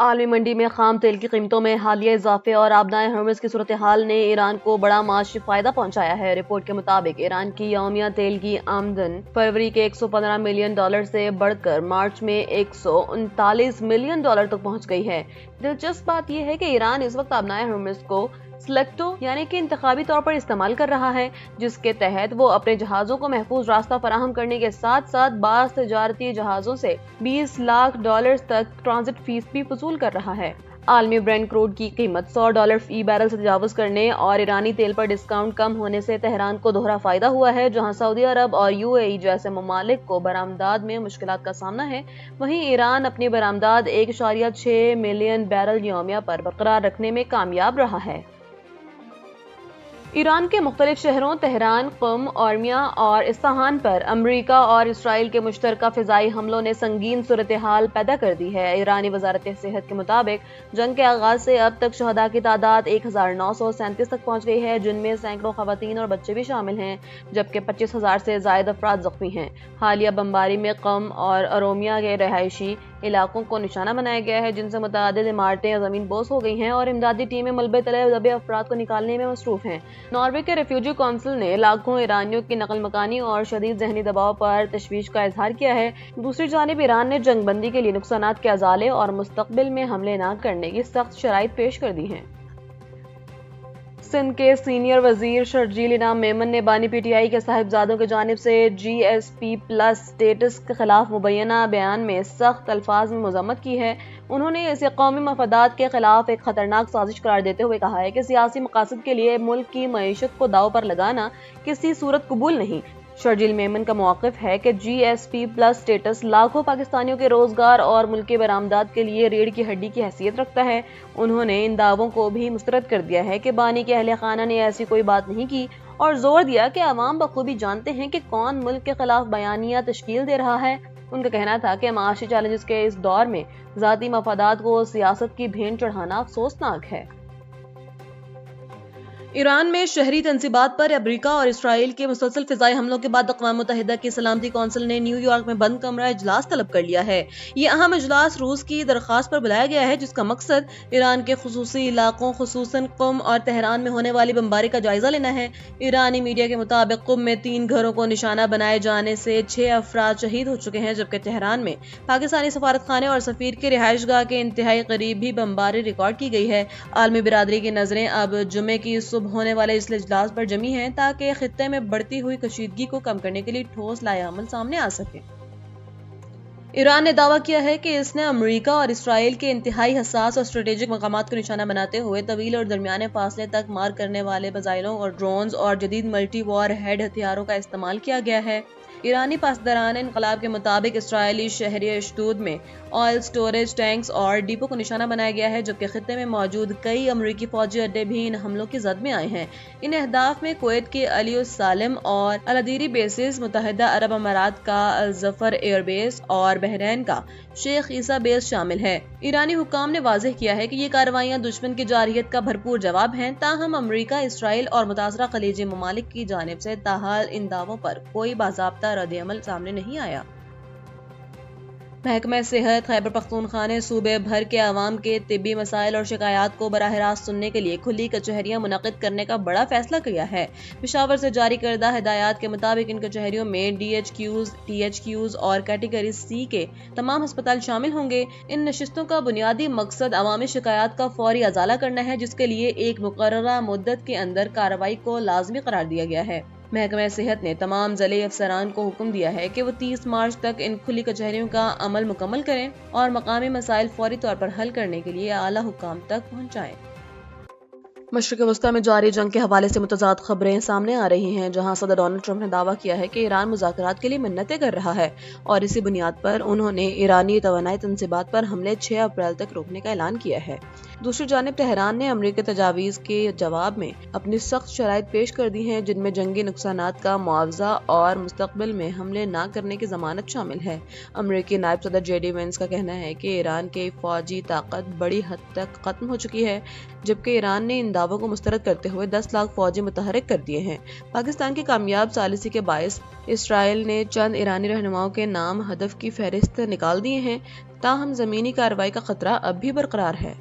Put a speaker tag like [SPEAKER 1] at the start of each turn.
[SPEAKER 1] عالمی منڈی میں خام تیل کی قیمتوں میں حالیہ اضافے اور آبنائے ہرمز کی صورتحال نے ایران کو بڑا معاشی فائدہ پہنچایا ہے۔ رپورٹ کے مطابق ایران کی یومیہ تیل کی آمدن فروری کے $115 ملین سے بڑھ کر مارچ میں $139 ملین تک پہنچ گئی ہے۔ دلچسپ بات یہ ہے کہ ایران اس وقت آبنائے ہرمز کو سلیکٹو یعنی کہ انتخابی طور پر استعمال کر رہا ہے، جس کے تحت وہ اپنے جہازوں کو محفوظ راستہ فراہم کرنے کے ساتھ ساتھ بعض تجارتی جہازوں سے $20 لاکھ تک ٹرانزٹ فیس بھی وصول کر رہا ہے۔ عالمی برینٹ کروڈ کی قیمت $100 فی بیرل سے تجاوز کرنے اور ایرانی تیل پر ڈسکاؤنٹ کم ہونے سے تہران کو دوہرا فائدہ ہوا ہے۔ جہاں سعودی عرب اور UAE جیسے ممالک کو برآمدات میں مشکلات کا سامنا ہے، وہیں ایران اپنی برآمدات 1.6 ملین بیرل یومیہ پر برقرار رکھنے میں کامیاب رہا ہے۔ ایران کے مختلف شہروں تہران، قم، ارمیا اور اصفہان پر امریکہ اور اسرائیل کے مشترکہ فضائی حملوں نے سنگین صورتحال پیدا کر دی ہے۔ ایرانی وزارت صحت کے مطابق جنگ کے آغاز سے اب تک شہداء کی تعداد 1937 تک پہنچ گئی ہے، جن میں سینکڑوں خواتین اور بچے بھی شامل ہیں، جبکہ 25,000 سے زائد افراد زخمی ہیں۔ حالیہ بمباری میں قم اور ارومیہ کے رہائشی علاقوں کو نشانہ بنایا گیا ہے، جن سے متعدد عمارتیں زمین بوس ہو گئی ہیں اور امدادی ٹیمیں ملبے تلے دبے افراد کو نکالنے میں مصروف ہیں۔ ناروے کے ریفیوجی کونسل نے لاکھوں ایرانیوں کی نقل مکانی اور شدید ذہنی دباؤ پر تشویش کا اظہار کیا ہے۔ دوسری جانب ایران نے جنگ بندی کے لیے نقصانات کے ازالے اور مستقبل میں حملے نہ کرنے کی سخت شرائط پیش کر دی ہیں۔ سندھ کے سینئر وزیر شرجیل انعام میمن نے بانی PTI کے صاحبزادوں کی جانب سے GSP+ اسٹیٹس کے خلاف مبینہ بیان میں سخت الفاظ میں مذمت کی ہے۔ انہوں نے اسے قومی مفادات کے خلاف ایک خطرناک سازش قرار دیتے ہوئے کہا ہے کہ سیاسی مقاصد کے لیے ملک کی معیشت کو داؤ پر لگانا کسی صورت قبول نہیں۔ شرجیل میمن کا موقف ہے کہ GSP+ اسٹیٹس لاکھوں پاکستانیوں کے روزگار اور ملکی برآمدات کے لیے ریڑھ کی ہڈی کی حیثیت رکھتا ہے۔ انہوں نے ان دعووں کو بھی مسترد کر دیا ہے کہ بانی کے اہل خانہ نے ایسی کوئی بات نہیں کی، اور زور دیا کہ عوام بخوبی جانتے ہیں کہ کون ملک کے خلاف بیانیہ تشکیل دے رہا ہے۔ ان کا کہنا تھا کہ معاشی چیلنجز کے اس دور میں ذاتی مفادات کو سیاست کی بھین چڑھانا افسوسناک ہے۔ ایران میں شہری تنصیبات پر امریکہ اور اسرائیل کے مسلسل فضائی حملوں کے بعد اقوام متحدہ کی سلامتی کونسل نے نیو یارک میں بند کمرہ اجلاس طلب کر لیا ہے۔ یہ اہم اجلاس روس کی درخواست پر بلایا گیا ہے، جس کا مقصد ایران کے خصوصی علاقوں خصوصاً قم اور تہران میں ہونے والی بمباری کا جائزہ لینا ہے۔ ایرانی میڈیا کے مطابق قم میں 3 گھروں کو نشانہ بنائے جانے سے 6 افراد شہید ہو چکے ہیں، جبکہ تہران میں پاکستانی سفارت خانے اور سفیر کی رہائش گاہ کے انتہائی قریب بھی بمباری ریکارڈ کی گئی ہے۔ عالمی برادری کی نظریں اب جمعے کی صبح ہونے والے اس اجلاس پر جمی ہیں تاکہ خطے میں بڑھتی ہوئی کشیدگی کو کم کرنے کے لیے ٹھوس لائحہ عمل سامنے آ سکے۔ ایران نے دعویٰ کیا ہے کہ اس نے امریکہ اور اسرائیل کے انتہائی حساس اور اسٹریٹجک مقامات کو نشانہ بناتے ہوئے طویل اور درمیانے فاصلے تک مار کرنے والے میزائلوں اور ڈرونز اور جدید ملٹی وار ہیڈ ہتھیاروں کا استعمال کیا گیا ہے۔ ایرانی پاسداران انقلاب کے مطابق اسرائیلی شہری اشدود میں آئل سٹوریج ٹینکس اور ڈپو کو نشانہ بنایا گیا ہے، جبکہ خطے میں موجود کئی امریکی فوجی اڈے بھی ان حملوں کی زد میں آئے ہیں۔ ان اہداف میں کویت کے علی السالم اور العدیری بیسز، متحدہ عرب امارات کا الظفر ایئر بیس اور بحرین کا شیخ عیسیٰ بیس شامل ہے۔ ایرانی حکام نے واضح کیا ہے کہ یہ کارروائیاں دشمن کی جارحیت کا بھرپور جواب ہیں، تاہم امریکہ، اسرائیل اور متاثرہ خلیجی ممالک کی جانب سے تاحال ان دعووں پر کوئی باضابطہ رد عمل سامنے نہیں آیا۔ محکمہ صحت خیبر پختونخوا نے صوبے بھر کے عوام کے طبی مسائل اور شکایات کو براہ راست سننے کے لیے کھلی کچہریاں منعقد کرنے کا بڑا فیصلہ کیا ہے۔ پشاور سے جاری کردہ ہدایات کے مطابق ان کچہریوں میں DHQs، THQs اور کیٹیگری C کے تمام ہسپتال شامل ہوں گے۔ ان نشستوں کا بنیادی مقصد عوامی شکایات کا فوری ازالہ کرنا ہے، جس کے لیے ایک مقررہ مدت کے اندر کارروائی کو لازمی قرار دیا گیا ہے۔ محکمہ صحت نے تمام ضلعی افسران کو حکم دیا ہے کہ وہ 30 مارچ تک ان کھلی کچہریوں کا عمل مکمل کریں اور مقامی مسائل فوری طور پر حل کرنے کے لیے اعلیٰ حکام تک پہنچائیں۔ مشرق وسطی میں جاری جنگ کے حوالے سے متضاد خبریں سامنے آ رہی ہیں، جہاں صدر ڈونلڈ ٹرمپ نے دعویٰ کیا ہے کہ ایران مذاکرات کے لیے منتیں کر رہا ہے، اور اسی بنیاد پر انہوں نے ایرانی توانائی تنصیبات پر حملے 6 اپریل تک روکنے کا اعلان کیا ہے۔ دوسری جانب تہران نے امریکی تجاویز کے جواب میں اپنی سخت شرائط پیش کر دی ہیں، جن میں جنگی نقصانات کا معاوضہ اور مستقبل میں حملے نہ کرنے کی ضمانت شامل ہے۔ امریکی نائب صدر جے ڈی وینس کا کہنا ہے کہ ایران کی فوجی طاقت بڑی حد تک ختم ہو چکی ہے، جبکہ ایران نے ان دعووں کو مسترد کرتے ہوئے 10 لاکھ فوجی متحرک کر دیے ہیں۔ پاکستان کی کامیاب ثالثی کے باعث اسرائیل نے چند ایرانی رہنماؤں کے نام ہدف کی فہرست نکال دیے ہیں، تاہم زمینی کارروائی کا خطرہ اب بھی برقرار ہے۔